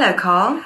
Hello, Karl.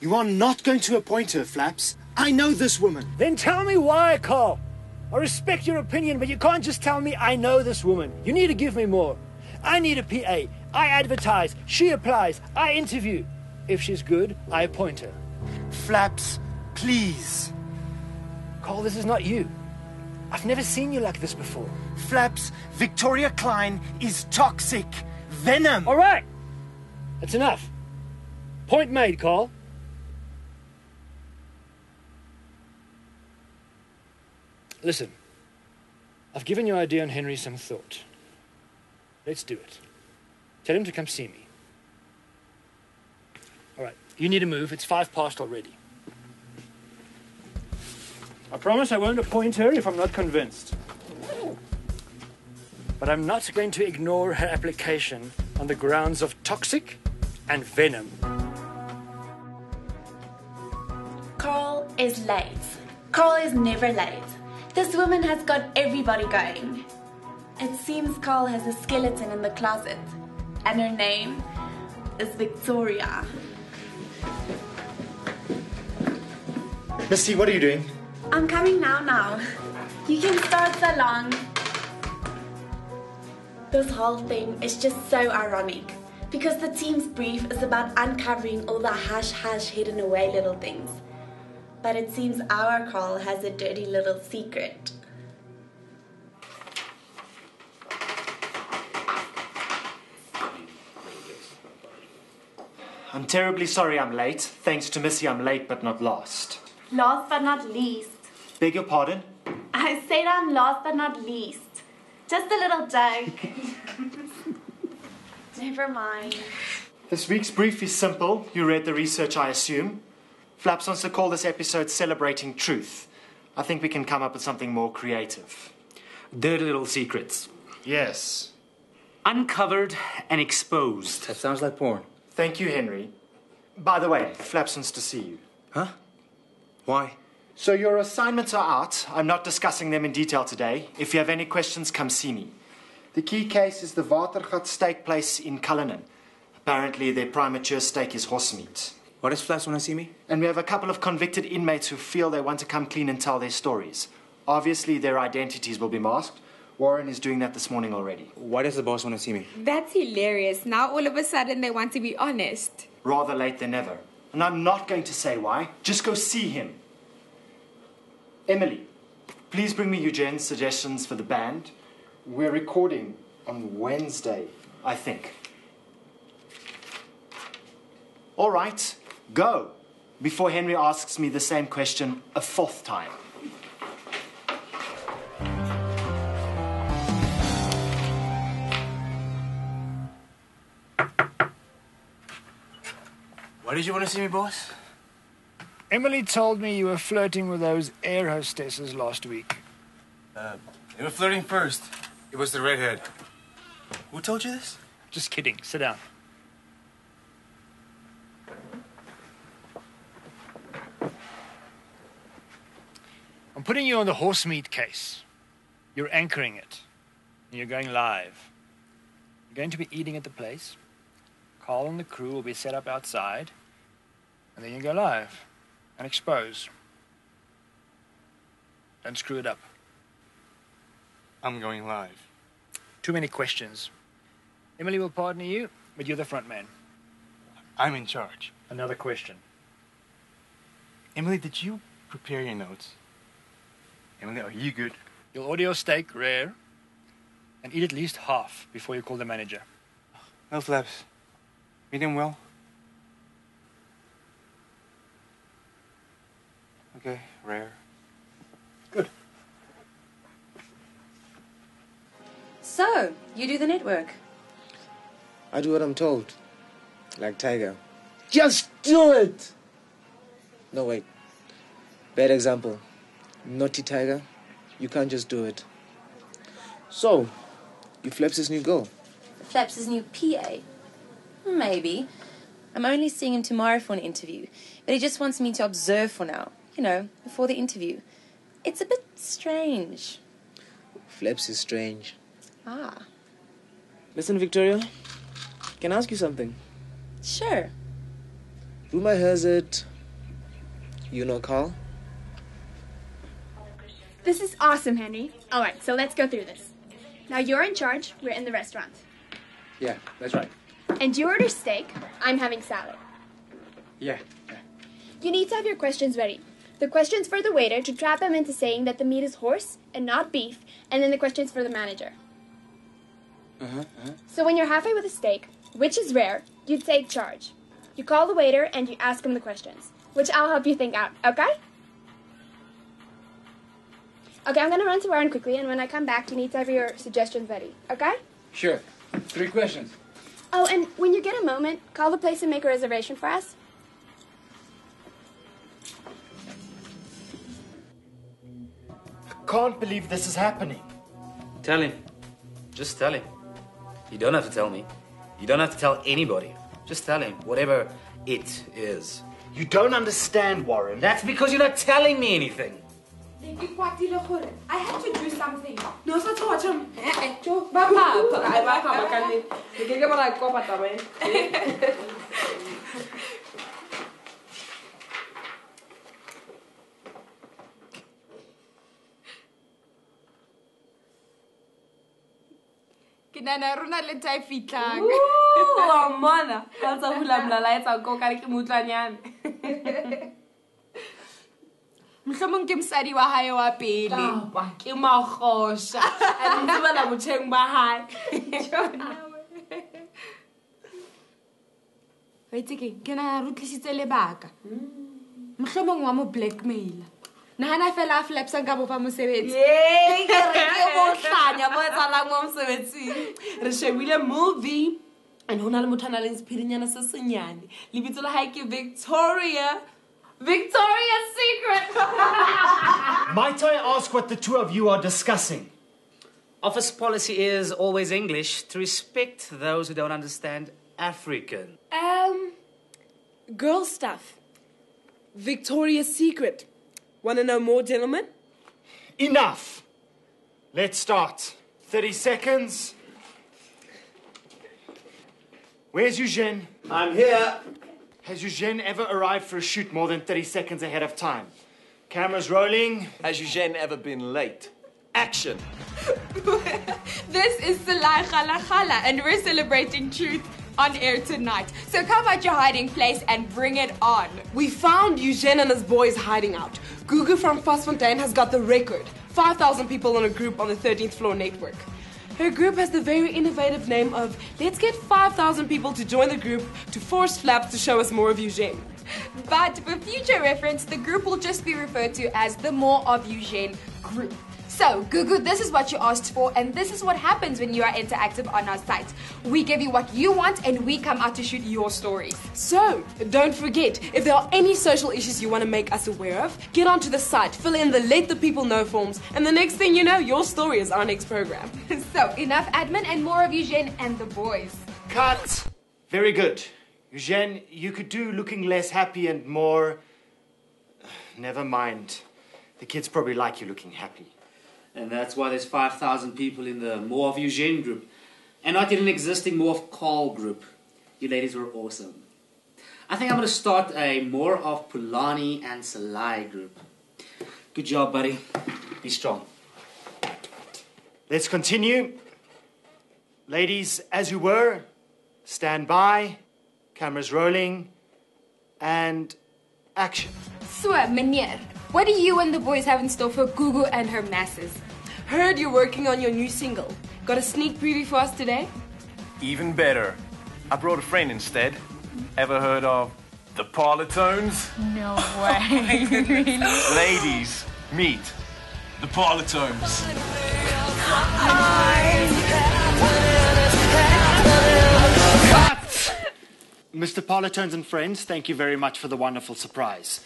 You are not going to appoint her, Flaps. I know this woman. Then tell me why, Karl. I respect your opinion, but you can't just tell me I know this woman. You need to give me more. I need a PA. I advertise. She applies. I interview. If she's good, I appoint her. Flaps, please. Karl, this is not you. I've never seen you like this before. Flaps, Victoria Klein is toxic. Venom. All right. That's enough. Point made, Karl. Listen, I've given your idea on Henry some thought. Let's do it. Tell him to come see me. All right, you need to move. It's 5 past already. I promise I won't appoint her if I'm not convinced. But I'm not going to ignore her application on the grounds of toxic and venom. Karl is late. Karl is never late. This woman has got everybody going. It seems Karl has a skeleton in the closet, and her name is Victoria. Misty, what are you doing? I'm coming now. You can start so long. This whole thing is just so ironic, because the team's brief is about uncovering all the hush-hush hidden away little things. But it seems our Karl has a dirty little secret. I'm terribly sorry I'm late. Thanks to Missy, I'm late but not lost. Last but not least. Beg your pardon? I said I'm last but not least. Just a little joke. Never mind. This week's brief is simple. You read the research, I assume. Flaps wants to call this episode Celebrating Truth. I think we can come up with something more creative. Dirty little secrets. Yes. Uncovered and exposed. That sounds like porn. Thank you, Henry. By the way, Flaps wants to see you. Huh? Why? So your assignments are out. I'm not discussing them in detail today. If you have any questions, come see me. The key case is the Watergat steak place in Cullinan. Apparently their prime mature steak is horse meat. What does Flaps want to see me? And we have a couple of convicted inmates who feel they want to come clean and tell their stories. Obviously, their identities will be masked. Warren is doing that this morning already. Why does the boss want to see me? That's hilarious. Now all of a sudden they want to be honest. Rather late than never. And I'm not going to say why. Just go see him. Emily, please bring me Eugene's suggestions for the band. We're recording on Wednesday, I think. All right. Go, before Henry asks me the same question a 4th time. Why did you want to see me, boss? Emily told me you were flirting with those air hostesses last week. They were flirting first. It was the redhead. Who told you this? Just kidding. Sit down. I'm putting you on the horse meat case. You're anchoring it. And you're going live. You're going to be eating at the place. Karl and the crew will be set up outside. And then you go live. And expose. Don't screw it up. I'm going live. Too many questions. Emily will partner you, but you're the front man. I'm in charge. Another question. Emily, did you prepare your notes? Emily, are you good? You'll order your steak rare, And eat at least half before you call the manager. No flaps. Medium well. Okay, rare. Good. So, you do the network? I do what I'm told. Like Tiger. Just do it! No, wait. Bad example. Naughty Tiger. You can't just do it. So, you Flaps' new girl. Flaps' new PA? Maybe. I'm only seeing him tomorrow for an interview. But he just wants me to observe for now. You know, before the interview. It's a bit strange. Flaps is strange. Ah. Listen, Victoria. Can I ask you something? Sure. Rumor has it you know Karl? This is awesome, Henry. All right, so let's go through this. Now you're in charge. We're in the restaurant. Yeah, that's right. And you order steak. I'm having salad. Yeah. You need to have your questions ready. The questions for the waiter to trap him into saying that the meat is horse and not beef, and then the questions for the manager. So when you're halfway with a steak, which is rare, you take charge. You call the waiter and you ask him the questions, which I'll help you think out, okay? Okay, I'm gonna run to Warren quickly, and when I come back, you need to have your suggestions ready, okay? Sure. 3 questions. Oh, and when you get a moment, call the place and make a reservation for us. I can't believe this is happening. Tell him. Just tell him. You don't have to tell me. You don't have to tell anybody. Just tell him, whatever it is. You don't understand, Warren. That's because you're not telling me anything. I had to do something. No, sa tsho watch him. Ke nana rona le tai fitlang. Ooh, mona. Ka tsa hula mlala etsa go ka re ke mutlanyane. Mohlomong ke msadi wa hae wa pele. Kapa ke magosha. A ntse ba la botsheng ba hae. Waitse ke na rutlisitse lebaka. Mohlomong wa mo blackmail. Nahana fela a Flaps ka bofa mosebetsi. Yey, ke re ke mo hlanya mo etsalang mo mosebetsing. Re shebile movie and hona le motho a nang le sephirinyana se senyane. Lebitso la hae ke Victoria. Victoria's Secret. Might I ask what the two of you are discussing? Office policy is always English, to respect those who don't understand African. Girl stuff. Victoria's Secret. Want to know more, gentlemen? Enough! Let's start. 30 seconds. Where's Eugene? I'm here. Has Eugene ever arrived for a shoot more than 30 seconds ahead of time? Cameras rolling. Has Eugene ever been late? Action! This is Salai Khala Khala, and we're celebrating truth on air tonight. So come out your hiding place and bring it on. We found Eugene and his boys hiding out. Gugu from Vosfontein has got the record. 5,000 people in a group on the 13th Floor network. Her group has the very innovative name of Let's Get 5,000 People to Join the Group to force Flaps to show us more of Eugene. But for future reference, the group will just be referred to as the More of Eugene group. So, Gugu, this is what you asked for, and this is what happens when you are interactive on our site. We give you what you want, and we come out to shoot your stories. So, don't forget, if there are any social issues you want to make us aware of, get onto the site, fill in the Let the People Know forms, and the next thing you know, your story is our next program. So, enough admin and more of Eugene and the boys. Cut! Very good. Eugene, you could do looking less happy and more... Never mind. The kids probably like you looking happy. And that's why there's 5,000 people in the More of Eugene group. And not in an existing More of Karl group. You ladies were awesome. I think I'm going to start a More of Pulani and Salai group. Good job, buddy. Be strong. Let's continue. Ladies, as you were, stand by, cameras rolling, and action. So, meneer, what do you and the boys have in store for Gugu and her masses? Heard you're working on your new single. Got a sneak preview for us today? Even better. I brought a friend instead. Ever heard of the Parlor Tones? No way. Really? Ladies, meet the Parlor Tones. Mr. Parlotones and friends, thank you very much for the wonderful surprise.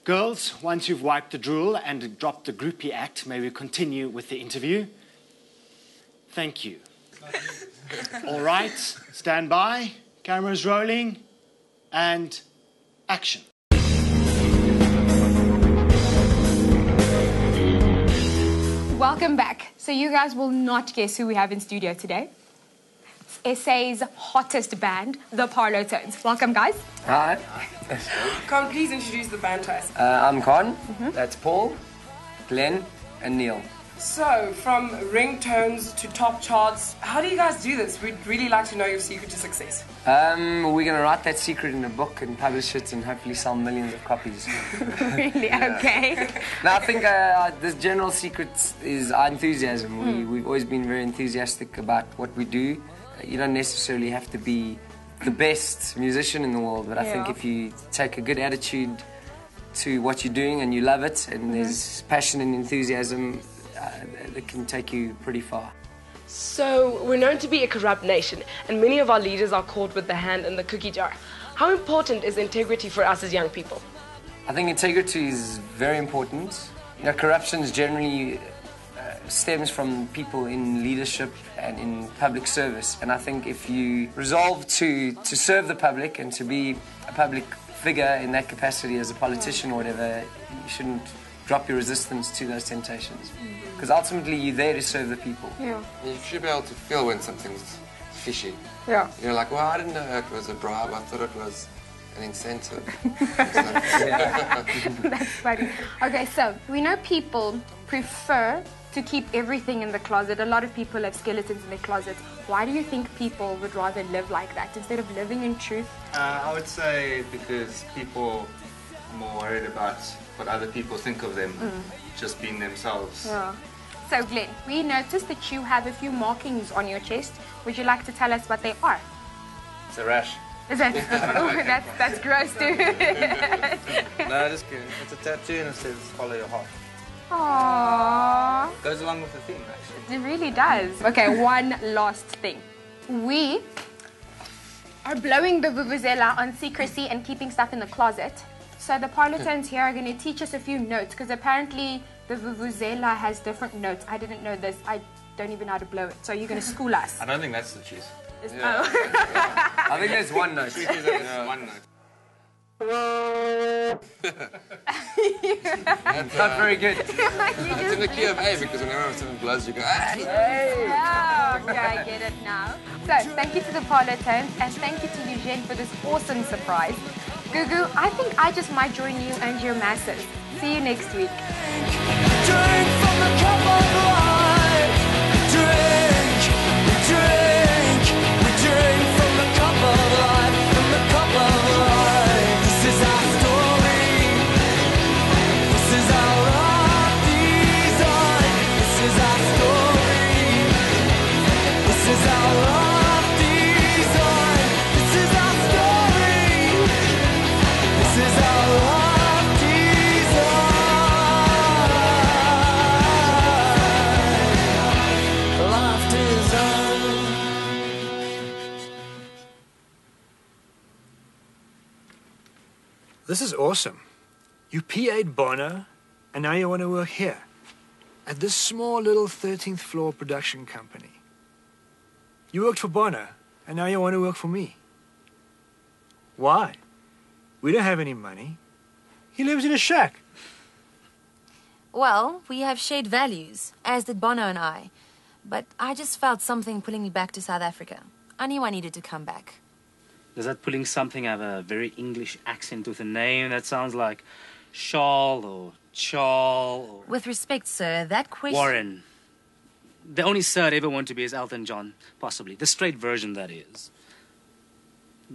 Girls, once you've wiped the drool and dropped the groupie act, may we continue with the interview? Thank you. All right, stand by, cameras rolling, and action. Welcome back. So you guys will not guess who we have in studio today. SA's hottest band, the Parlotones. Welcome, guys. Hi. Karl, please introduce the band to us. I'm Con. That's Paul, Glenn, and Neil. So, from ringtones to top charts, how do you guys do this? We'd really like to know your secret to success. We're going to write that secret in a book and publish it and hopefully sell millions of copies. Really? Okay. Now, I think the general secret is our enthusiasm. We've always been very enthusiastic about what we do. You don't necessarily have to be the best musician in the world, but I think if you take a good attitude to what you're doing and you love it and there's passion and enthusiasm, that can take you pretty far. So, we're known to be a corrupt nation, and many of our leaders are caught with the hand in the cookie jar. How important is integrity for us as young people? I think integrity is very important. You know, corruption is generally stems from people in leadership and in public service. And I think if you resolve to serve the public and to be a public figure in that capacity as a politician or whatever, you shouldn't drop your resistance to those temptations. Because ultimately you're there to serve the people. Yeah. You should be able to feel when something's fishy. Yeah. You're like, well, I didn't know it was a bribe, I thought it was an incentive. That's funny. Okay, so we know people prefer to keep everything in the closet. A lot of people have skeletons in their closet. Why do you think people would rather live like that instead of living in truth? I would say because people are more worried about what other people think of them, just being themselves. Yeah. So Glenn, we noticed that you have a few markings on your chest. Would you like to tell us what they are? It's a rash. Is it? Oh, that's gross too. No, just kidding. It's a tattoo and it says follow your heart. Aww. Goes along with the theme, actually. It really does. Okay, one last thing. We are blowing the vuvuzela on secrecy and keeping stuff in the closet. So the Parlotones here are going to teach us a few notes because apparently the vuvuzela has different notes. I didn't know this. I don't even know how to blow it. So you're going to school us. I don't think that's the cheese. Oh. I think there's one note. One note. That's not very good. It's in the key of A because whenever someone blows, you go, hey! Oh, okay, I get it now. So, thank you to the Parlotones and thank you to Eugene for this awesome surprise. Gugu, I think I just might join you and your masses. See you next week. Drink from the cup of life. Drink, drink from the cup of life, from the cup of life. This is our story. This is our art design. This is our story. This is our art design. This is our story. This is our art design. Life design. This is awesome. You PA'd Bono, and now you want to work here, at this small little 13th floor production company. You worked for Bono, and now you want to work for me. Why? We don't have any money. He lives in a shack. Well, we have shared values, as did Bono and I. But I just felt something pulling me back to South Africa. I knew I needed to come back. Does that pulling something have a very English accent with a name that sounds like Charles or Charles or... With respect, sir, that question... Warren. The only sir I'd ever want to be is Elton John, possibly. The straight version, that is.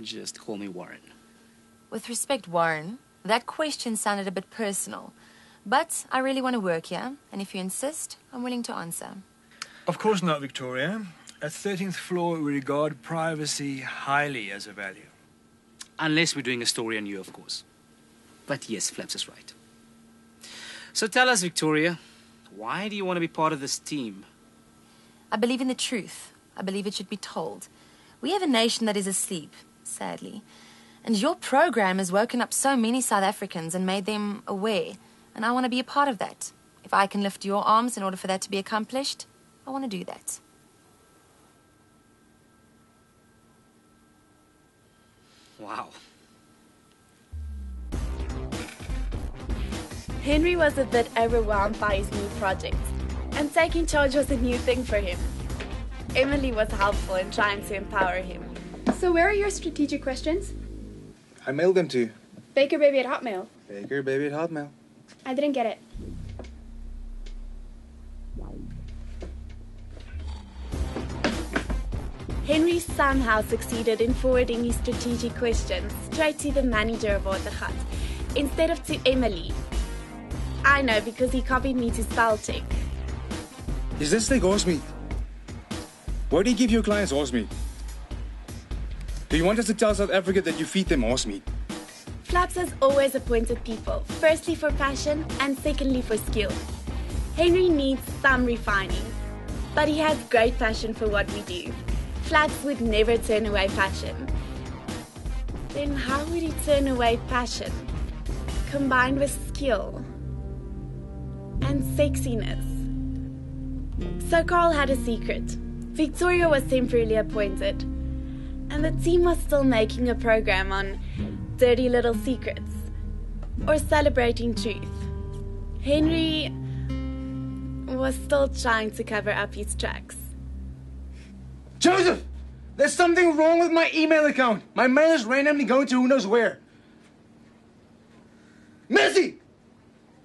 Just call me Warren. With respect, Warren, that question sounded a bit personal. But I really want to work here, and if you insist, I'm willing to answer. Of course not, Victoria. At 13th floor, we regard privacy highly as a value. Unless we're doing a story on you, of course. But yes, Flaps is right. So tell us, Victoria, why do you want to be part of this team? I believe in the truth. I believe it should be told. We have a nation that is asleep, sadly. And your program has woken up so many South Africans and made them aware. And I want to be a part of that. If I can lift your arms in order for that to be accomplished, I want to do that. Wow. Henry was a bit overwhelmed by his new project, and taking charge was a new thing for him. Emily was helpful in trying to empower him. So where are your strategic questions? I mailed them to you. BakerBaby@Hotmail. BakerBaby@Hotmail. I didn't get it. Henry somehow succeeded in forwarding his strategic questions straight to the manager of Watergat, instead of to Emily. I know because he copied me to spell check. Is this like horse meat? Why do you give your clients horse meat? Do you want us to tell South Africa that you feed them horse meat? Flaps has always appointed people, firstly for passion and secondly for skill. Henry needs some refining, but he has great passion for what we do. Flaps would never turn away passion. Then how would he turn away passion, combined with skill and sexiness? So Karl had a secret. Victoria was temporarily appointed, and the team was still making a program on dirty little secrets or celebrating truth. Henry was still trying to cover up his tracks. Joseph! There's something wrong with my email account. My mail is randomly going to who knows where. Missy!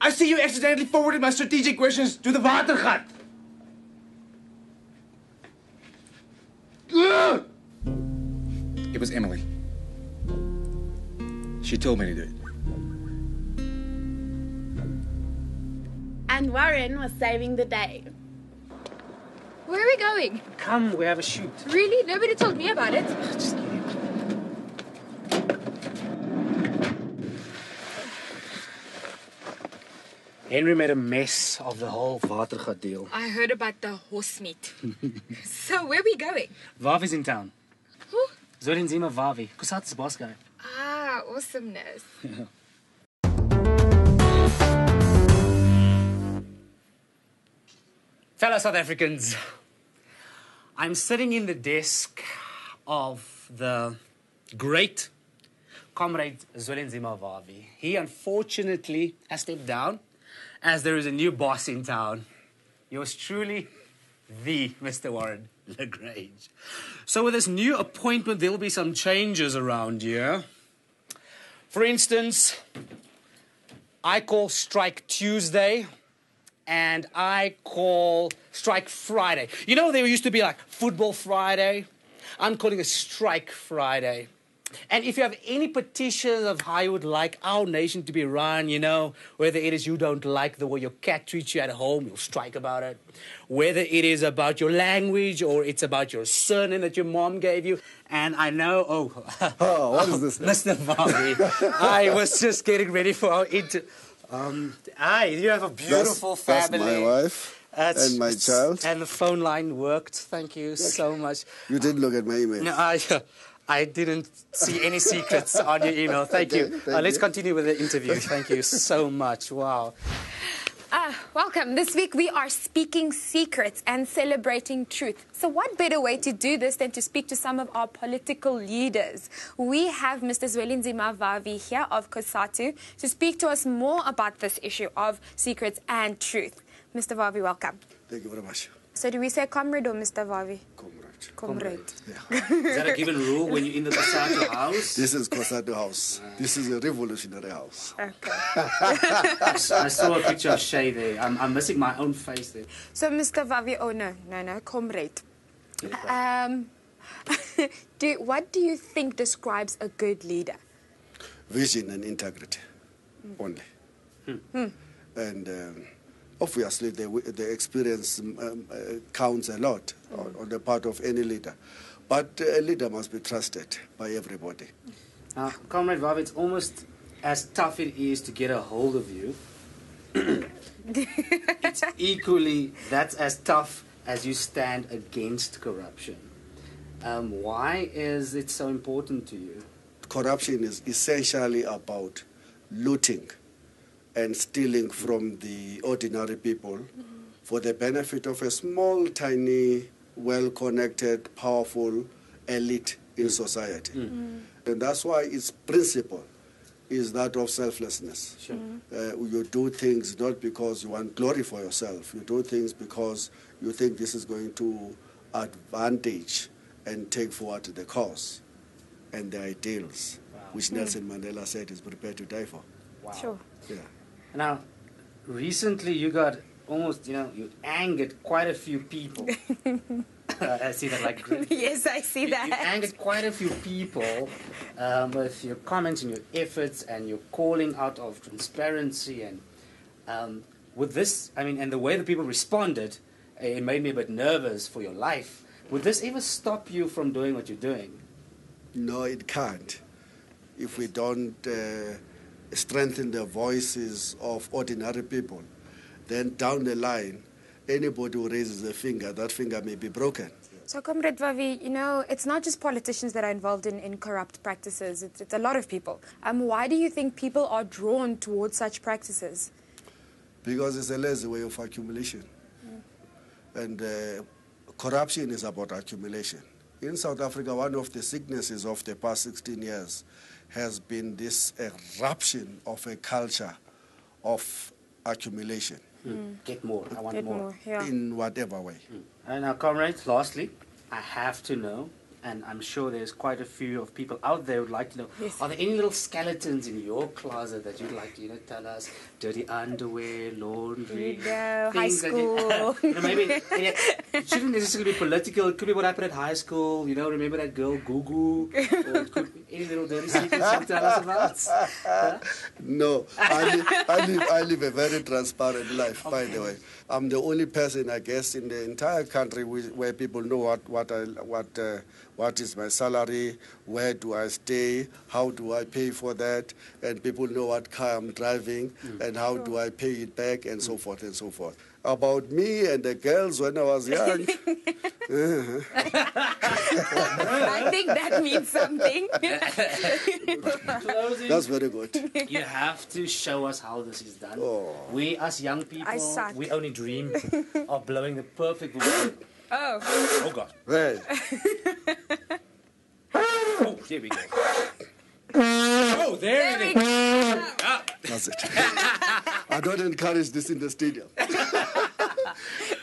I see you accidentally forwarded my strategic questions to the Watergat. Ugh! It was Emily. She told me to do it. And Warren was saving the day. Where are we going? Come, we have a shoot. Really? Nobody told me about it. Just kidding. Henry made a mess of the whole Watergat deal. I heard about the horse meat. So where are we going? Vavi's in town. Who? Zolinzima Vavi. Kusat's boss guy. Ah, awesomeness. Fellow South Africans, I'm sitting in the desk of the great comrade Zolinzima Vavi. He unfortunately has stepped down as there is a new boss in town. Yours truly, the Mr. Warren LaGrange. So with this new appointment, there will be some changes around here. For instance, I call Strike Tuesday, and I call Strike Friday. You know, there used to be like Football Friday. I'm calling it Strike Friday. And if you have any petitions of how you would like our nation to be run, you know, whether it is you don't like the way your cat treats you at home, you'll strike about it. Whether it is about your language or it's about your surname that your mom gave you. And I know, what is this? Mr. Vavi, I was just getting ready for our interview. You have a beautiful family. That's my wife and my child. And the phone line worked. Thank you so much. You did look at my email. No, I didn't see any secrets on your email. Thank you. Let's continue with the interview. Thank you so much. Wow. Welcome. This week we are speaking secrets and celebrating truth. So what better way to do this than to speak to some of our political leaders? We have Mr. Zwelinzima Vavi here of COSATU to speak to us more about this issue of secrets and truth. Mr. Vavi, welcome. Thank you very much. So do we say comrade or Mr. Vavi? Comrade. Yeah. Is that a given rule when you're in the COSATU house? This is COSATU house. This is a revolutionary house. Okay. I saw a picture of Shay there. I'm missing my own face there. So Mr. Vavi, no, comrade. What do you think describes a good leader? Vision and integrity only. And Obviously, the experience counts a lot on the part of any leader. But a leader must be trusted by everybody. Comrade Vavi, it's almost as tough it is to get a hold of you. It's equally, that's as tough as you stand against corruption. Why is it so important to you? Corruption is essentially about looting and stealing from the ordinary people for the benefit of a small, tiny, well-connected, powerful elite in society. And that's why its principle is that of selflessness. Sure. You do things not because you want glory for yourself. You do things because you think this is going to advantage and take forward the cause and the ideals, which Nelson Mandela said he's prepared to die for. Wow. Sure. Yeah. Now, recently you got almost, you angered quite a few people. I see that like Yes, I see that. You angered quite a few people with your comments and your efforts and your calling out of transparency and with this, and the way that people responded, it made me a bit nervous for your life. Would this ever stop you from doing what you're doing? No, it can't. If we don't strengthen the voices of ordinary people, then down the line, anybody who raises a finger, that finger may be broken. So, Comrade Vavi, it's not just politicians that are involved in corrupt practices. It's a lot of people. Why do you think people are drawn towards such practices? Because it's a lazy way of accumulation. And corruption is about accumulation. In South Africa, one of the sicknesses of the past 16 years has been this eruption of a culture of accumulation. Get more. I want more. Yeah. In whatever way. And now, comrades, lastly, I have to know, and I'm sure there's quite a few of people out there who'd like to know, are there any little skeletons in your closet that you'd like to tell us? Dirty underwear, laundry, high school. Maybe it shouldn't necessarily be political. It could be what happened at high school. Remember that girl, Gugu? Or it could be any little dirty secrets you tell us about? No, I live a very transparent life, by the way. I'm the only person, I guess, in the entire country where people know what is my salary, where do I stay, how do I pay for that, and people know what car I'm driving, and how do I pay it back, and so forth and so forth. About me and the girls when I was young. I think that means something. That's very good. You have to show us how this is done. We, as young people, we only dream of blowing the perfect woman. Oh God. Hey. Oh, here we go. Oh, there it is. That's it. I don't encourage this in the stadium.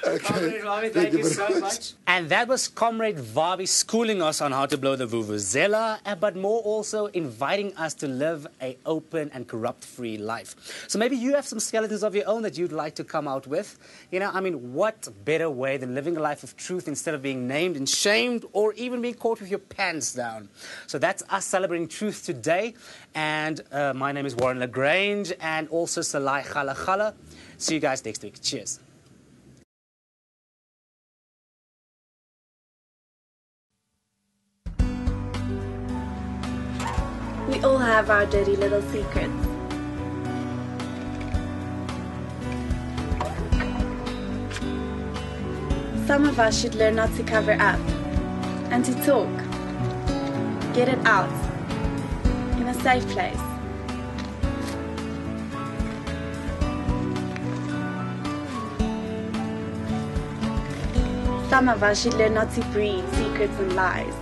Comrade Vavi, thank you so much. And that was Comrade Vavi schooling us on how to blow the vuvuzela, but more also inviting us to live an open and corrupt-free life. So maybe you have some skeletons of your own that you'd like to come out with. What better way than living a life of truth instead of being named and shamed or even being caught with your pants down. So that's us celebrating truth today. And my name is Warren LaGrange and also Salai Khala Khala. See you guys next week. Cheers. We all have our dirty little secrets. Some of us should learn not to cover up and to talk. Get it out in a safe place. Some of us should learn not to breathe secrets and lies.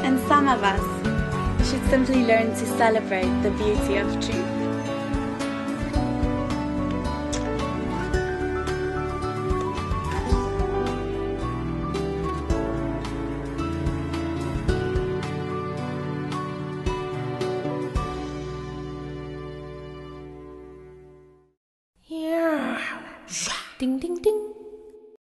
And some of us should simply learn to celebrate the beauty of truth. Ding ding ding.